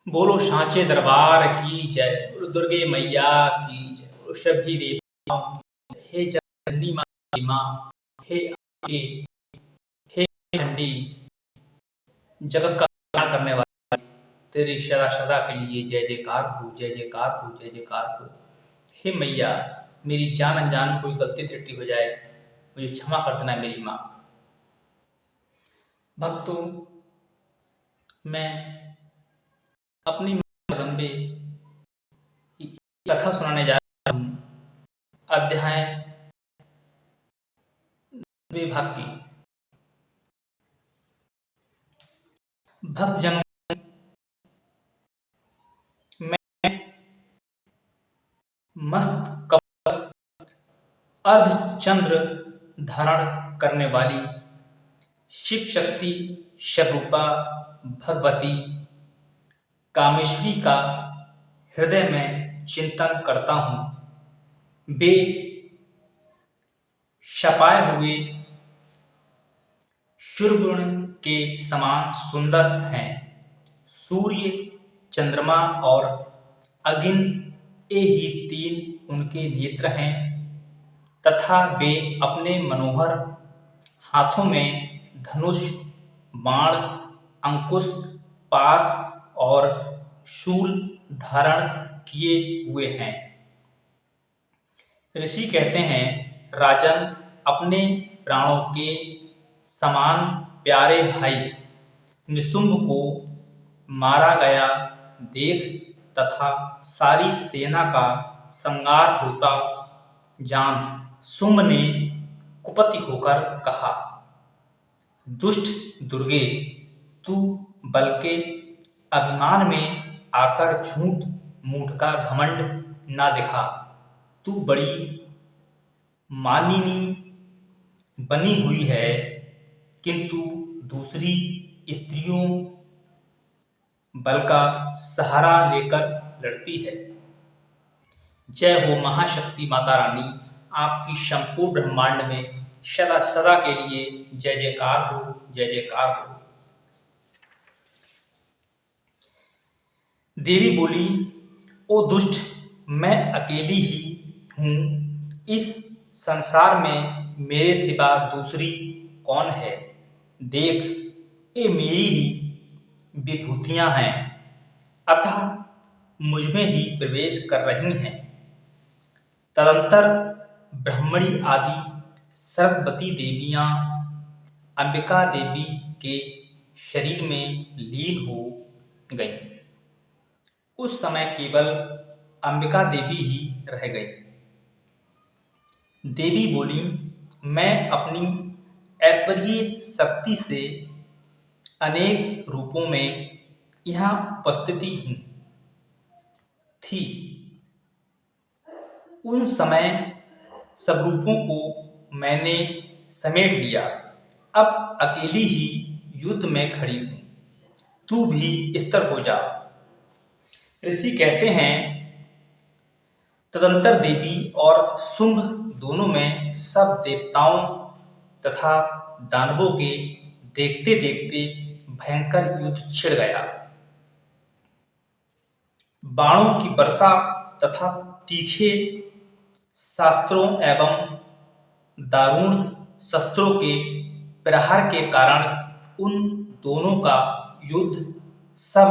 बोलो सांचे दरबार की जय। बोलो दुर्गे मैया की जय। बोलो सभी देवताओं की जय। हे चंडी माँ की माँ, हे आगे, हे ठंडी, जगत का कल्याण करने वाली, तेरी सदा सदा के लिए जय जयकार हो, जय जयकार हो, जय जयकार हो। हे मैया, मेरी जान अनजान में कोई गलती त्रुटि हो जाए, मुझे क्षमा कर देना मेरी माँ। भक्तों, मैं अपनी माँ जगदम्बे की कथा सुनाने जा रहा हूँ। अध्याय विभाग की। भक्त जन में मस्त कमल अर्धचंद्र धारण करने वाली शिव शक्ति स्वरूपा भगवती कामेश्वरी का हृदय में चिंतन करता हूँ। वे छपाए हुए सूर्यग्रहण के समान सुंदर हैं। सूर्य, चंद्रमा और अग्नि ये ही तीन उनके नेत्र हैं तथा वे अपने मनोहर हाथों में धनुष, बाण, अंकुश, पाश और शूल धारण किए हुए हैं। ऋषि कहते हैं, राजन, अपने प्राणों के समान प्यारे भाई निशुंभ को मारा गया देख तथा सारी सेना का संहार होता जान शुंभ ने कुपित होकर कहा, दुष्ट दुर्गे, तू बल के अभिमान में आकर झूठ मूठ का घमंड ना दिखा। तू बड़ी मानिनी बनी हुई है, किंतु दूसरी स्त्रियों बल का सहारा लेकर लड़ती है। जय हो महाशक्ति माता रानी, आपकी संपूर्ण ब्रह्मांड में सदा सदा के लिए जय जयकार हो, जय जयकार हो। देवी बोली, ओ दुष्ट, मैं अकेली ही हूँ। इस संसार में मेरे सिवा दूसरी कौन है? देख, ये मेरी ही विभूतियाँ हैं, अतः मुझमें ही प्रवेश कर रही हैं। तदंतर ब्रह्मणी आदि सरस्वती देवियाँ अंबिका देवी के शरीर में लीन हो गईं। उस समय केवल अंबिका देवी ही रह गई। देवी बोली, मैं अपनी ऐश्वर्य शक्ति से अनेक रूपों में यहाँ उपस्थिति थी। उन समय सब रूपों को मैंने समेट लिया। अब अकेली ही युद्ध में खड़ी हूँ, तू भी स्थिर हो जा। ऋषि कहते हैं, तदंतर देवी और शुंभ दोनों में सब देवताओं तथा दानवों के देखते देखते भयंकर युद्ध छिड़ गया। बाणों की वर्षा तथा तीखे शास्त्रों एवं दारुण शस्त्रों के प्रहार के कारण उन दोनों का युद्ध सब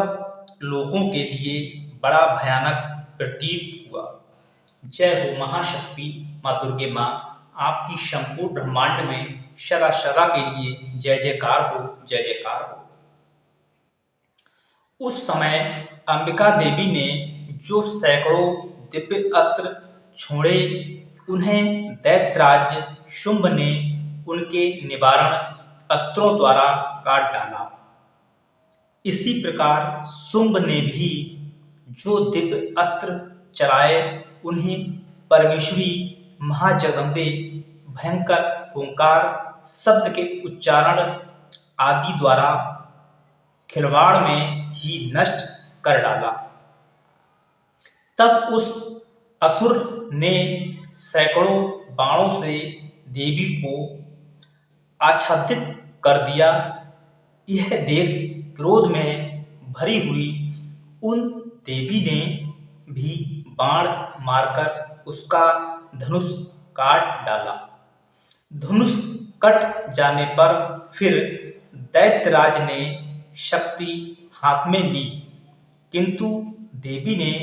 लोगों के लिए बड़ा भयानक प्रतीत हुआ। जय हो महाशक्ति माँ दुर्गे माँ, आपकी संपूर्ण ब्रह्मांड में सदा सदा के लिए जय जयकार हो, जय जयकार हो। उस समय अंबिका देवी ने जो सैकड़ों दिव्य अस्त्र छोड़े, उन्हें दैत्यराज शुंभ ने उनके निवारण अस्त्रों द्वारा काट डाला। इसी प्रकार शुंभ ने भी जो दिव्य अस्त्र चलाए, उन्हें परमेश्वरी महाजगदम्बे भयंकर ओंकार शब्द के उच्चारण आदि द्वारा खिलवाड़ में ही नष्ट कर डाला। तब उस असुर ने सैकड़ों बाणों से देवी को आच्छादित कर दिया। यह देख क्रोध में भरी हुई उन देवी ने भी बाण मारकर उसका धनुष काट डाला। धनुष कट जाने पर फिर दैत्यराज ने शक्ति हाथ में ली, किंतु देवी ने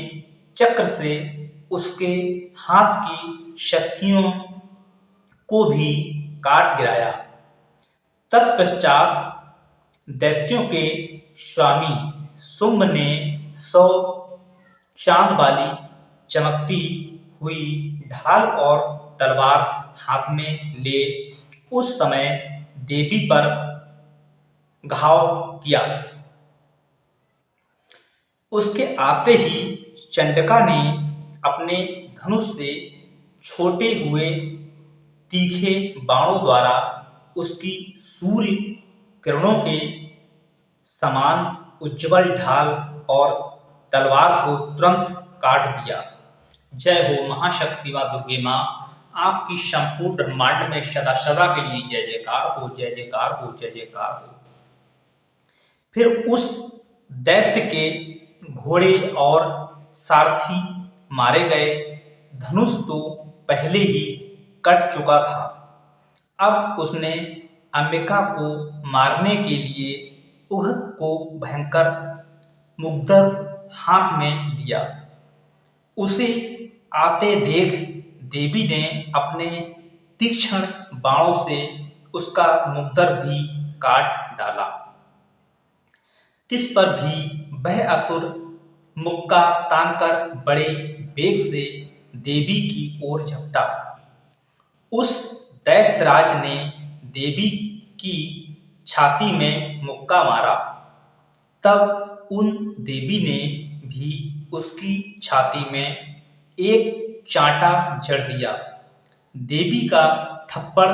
चक्र से उसके हाथ की शक्तियों को भी काट गिराया। तत्पश्चात दैत्यों के स्वामी शुंभ ने 100 चांद वाली चमकती हुई ढाल और तलवार हाथ में ले उस समय देवी पर घाव किया। उसके आते ही चंडिका ने अपने धनुष से छोटे हुए तीखे बाणों द्वारा उसकी सूर्य किरणों के समान उज्ज्वल ढाल और तलवार को तुरंत काट दिया। जय हो महाशक्ति मां दुर्गे मां, आपकी संपूर्ण ब्रह्मांड में सदा सदा के लिए जय जयकार हो, जय जयकार हो, जय जयकार हो। फिर उस दैत्य के घोड़े और सारथी मारे गए। धनुष तो पहले ही कट चुका था। अब उसने अंबिका को मारने के लिए उहद को भयंकर मुग्धर हाथ में लिया। उसे आते देख देवी ने अपने तीक्ष्ण बाणों से उसका मुग्धर भी काट डाला। तिस पर भी वह असुर मुक्का तानकर बड़े वेग से देवी की ओर झपटा। उस दैत्यराज ने देवी की छाती में मुक्का मारा। तब उन देवी ने भी उसकी छाती में एक चांटा जड़ दिया। देवी का थप्पड़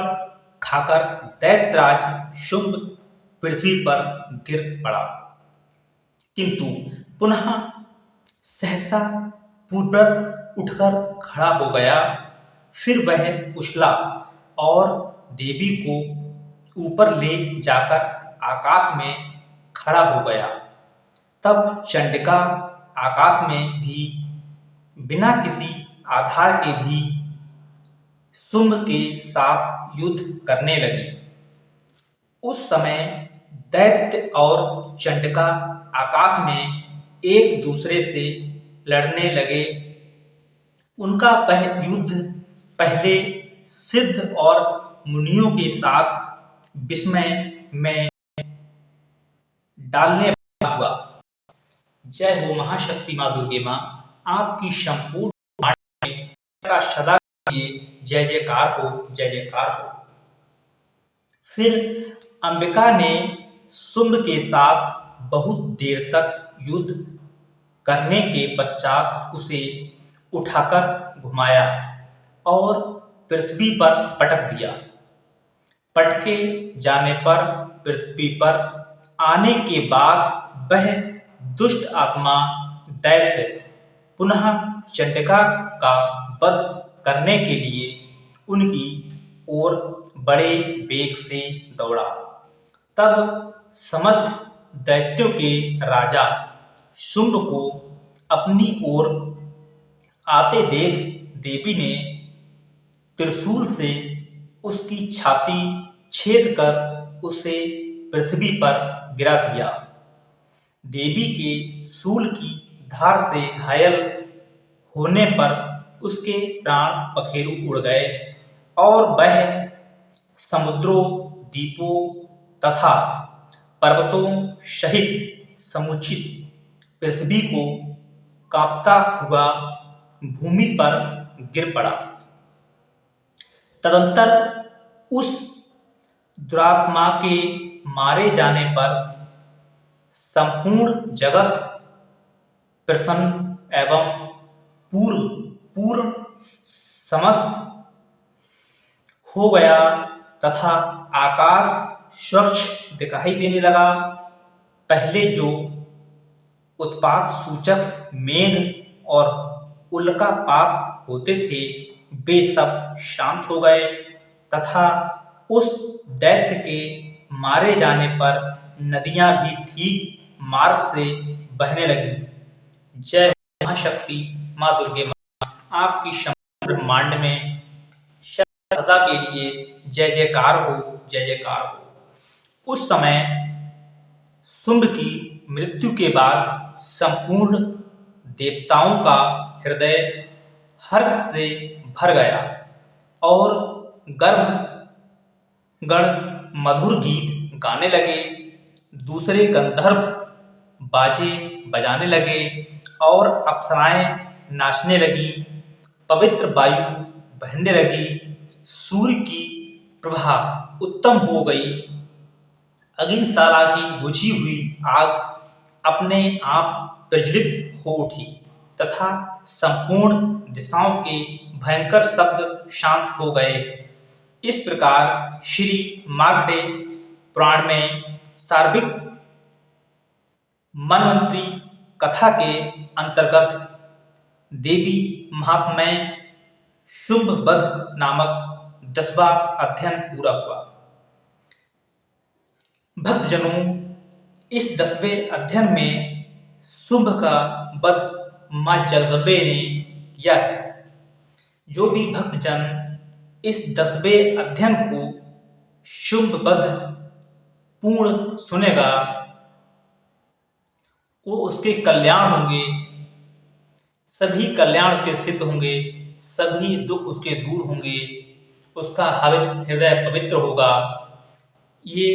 खाकर दैत्यराज शुंभ पृथ्वी पर गिर पड़ा, किंतु पुनः सहसा पूर्ववत उठकर खड़ा हो गया। फिर वह उछला और देवी को ऊपर ले जाकर आकाश में खड़ा हो गया। तब चंडिका आकाश में भी बिना किसी आधार के भी शुंभ के साथ युद्ध करने लगी। उस समय दैत्य और चंडिका आकाश में एक दूसरे से लड़ने लगे। उनका युद्ध पहले सिद्ध और मुनियों के साथ विस्मय में डालने वाला हुआ। जय हो महाशक्ति मां दुर्गे मां, आपकी संपूर्ण का सदा के लिए जय जयकार हो, जय जयकार हो। फिर अंबिका ने शुंभ के साथ बहुत देर तक युद्ध करने के पश्चात उसे उठाकर घुमाया और पृथ्वी पर पटक दिया। पटके जाने पर पृथ्वी पर आने के बाद वह दुष्ट आत्मा दैत्य पुनः चंडिका का वध करने के लिए उनकी ओर बड़े वेग से दौड़ा। तब समस्त दैत्यों के राजा शुंभ को अपनी ओर आते देख देवी ने त्रिशूल से उसकी छाती छेद कर उसे पृथ्वी पर गिरा दिया। देवी के शूल की धार से घायल होने पर उसके प्राण पखेरु उड़ गए और वह समुद्रों, द्वीपों तथा पर्वतों सहित समुचित पृथ्वी को कांपता हुआ भूमि पर गिर पड़ा। तदंतर उस दुरात्मा के मारे जाने पर संपूर्ण जगत प्रसन्न एवं पूर्ण समस्त हो गया तथा आकाश स्वच्छ दिखाई देने लगा। पहले जो उत्पात सूचक मेघ और उल्कापात होते थे वे सब शांत हो गए तथा उस दैत्य के मारे जाने पर नदियां भी ठीक मार्ग से बहने लगी। जय महाशक्ति माँ दुर्गे माँ, आपकी संपूर्ण ब्रह्मांड में सदा के लिए जय जयकार हो, जय जयकार हो। उस समय शुंभ की मृत्यु के बाद संपूर्ण देवताओं का हृदय हर्ष से भर गया और गर्भगण मधुर गीत गाने लगे, दूसरे गंधर्व बाजे बजाने लगे और अप्सराएं नाचने लगी, पवित्र वायु बहने लगी, सूर्य की प्रभा उत्तम हो गई, अग्निशाला की बुझी हुई आग अपने आप प्रज्वलित हो उठी तथा संपूर्ण दिशाओं के भयंकर शब्द शांत हो गए। इस प्रकार श्री मार्कंडेय पुराण में सार्वरिक मनवंतरी कथा के अंतर्गत देवी महात्म्य शुंभ वध नामक 10वां अध्ययन पूरा हुआ। भक्तजनों, इस 10वें अध्ययन में शुंभ का वध मां जगदंबे ने किया है। जो भी भक्तजन इस 10वें अध्ययन को शुंभ वध पूर्ण सुनेगा वो उसके कल्याण होंगे, सभी कल्याण उसके सिद्ध होंगे, सभी दुख उसके दूर होंगे, उसका हृदय पवित्र होगा। ये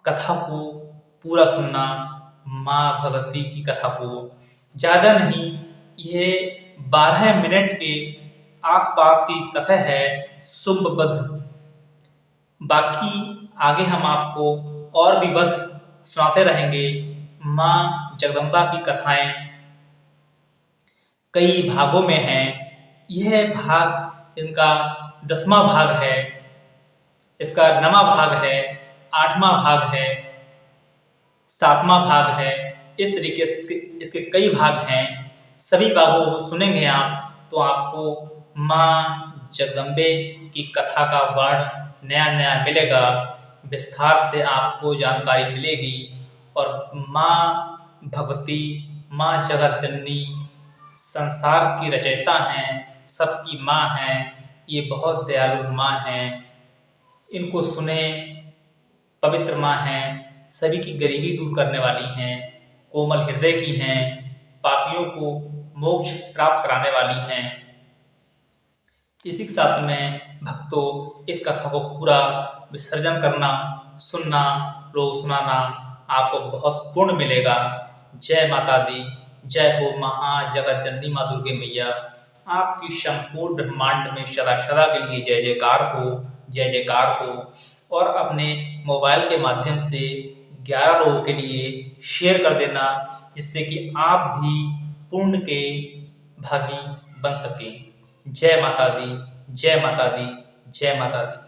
कथा को पूरा सुनना, माँ भगवती की कथा को ज़्यादा नहीं, ये 12 मिनट के आसपास की कथा है शुंभ वध। बाकी आगे हम आपको और भी वध सुनाते रहेंगे। माँ जगदम्बा की कथाएं कई भागों में हैं। यह भाग इनका 10वां भाग है, इसका 9वां भाग है, 8वां भाग है, 7वां भाग है। इस तरीके से इसके कई भाग हैं। सभी भागों को सुनेंगे आप तो आपको माँ जगदम्बे की कथा का वर्ण नया नया मिलेगा, विस्तार से आपको जानकारी मिलेगी। और माँ भगवती, माँ जगत जननी संसार की रचयिता हैं, सबकी माँ हैं, ये बहुत दयालु माँ हैं। इनको सुने, पवित्र माँ हैं, सभी की गरीबी दूर करने वाली हैं, कोमल हृदय की हैं, पापियों को मोक्ष प्राप्त कराने वाली हैं। इसी के साथ में भक्तों इस कथा को पूरा विसर्जन करना, सुनना, लोग सुनाना, आपको बहुत पुण्य मिलेगा। जय माता दी, जय हो महाजगत जननी माँ दुर्गे मैया। आपकी संपूर्ण ब्रह्मांड में सदा सदा के लिए जय जयकार हो, जय जयकार हो। और अपने मोबाइल के माध्यम से 11 लोगों के लिए शेयर कर देना, जिससे कि आप भी पुण्य के भागी बन सकें। जय माता दी, जय माता दी, जय माता दी।